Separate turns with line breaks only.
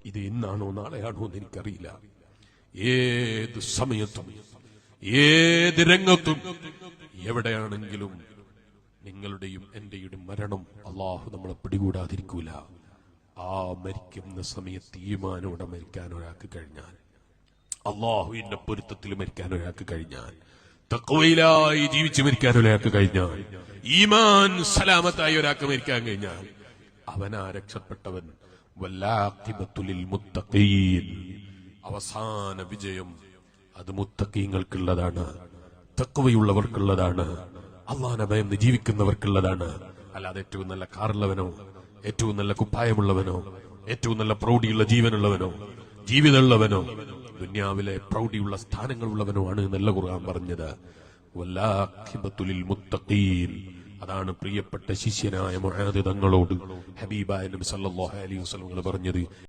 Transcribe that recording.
ഇത് ഇന്നാണോ നാളെയാണോ എന്ന് എനിക്കറിയില്ല. ഏത് സമയത്തും ഏത് രംഗത്തും എവിടെയാണെങ്കിലും നിങ്ങളുടെയും എന്റെയും മരണം അള്ളാഹു നമ്മളെ പിടികൂടാതിരിക്കൂല. ആ മരിക്കുന്ന സമയത്ത് ഈമാനോടെ മരിക്കാൻ ഒരാൾക്ക് കഴിഞ്ഞാൽ, അള്ളാഹുവിന്റെ പൊരുത്തത്തിൽ മരിക്കാൻ ഒരാൾക്ക് കഴിഞ്ഞാൽ, തഖ്വയിലായി ജീവിച്ച് മരിക്കാൻ ഒരാൾക്ക് കഴിഞ്ഞാൽ, ഈമാൻ സലാമത്തായി ഒരാൾക്ക് മരിക്കാൻ കഴിഞ്ഞാൽ അവനാ രക്ഷപ്പെട്ടവൻ. വല്ലാഖിബത്തു ലിൽ മുത്തഖീൻ, അവസാന വിജയം അത് മുത്തഖീങ്ങൾക്കുള്ളതാണ്, തഖ്വയുള്ളവർക്കുള്ളതാണ്, അള്ളാഹുവിനെ ഭയന്ന് ജീവിക്കുന്നവർക്കുള്ളതാണ്. അല്ലാതെ ഏറ്റവും നല്ല കാറുള്ളവനോ, ഏറ്റവും നല്ല കുപ്പായമുള്ളവനോ, ഏറ്റവും നല്ല പ്രൗഢിയുള്ള ജീവനുള്ളവനോ, ജീവിതമുള്ളവനോ, ദുനിയാവിലെ പ്രൗഢിയുള്ള സ്ഥാനങ്ങളുള്ളവനോ ആണ് എന്നല്ല ഖുർആൻ പറഞ്ഞത്. വല്ലാഖിബത്തു ലിൽ മുത്തഖീൻ. അതാണ് പ്രിയപ്പെട്ട ശിഷ്യനായ മുആദ് തങ്ങളോട് ഹബീബായ നബി സല്ലല്ലാഹു അലൈഹി വസല്ലം പറഞ്ഞത്.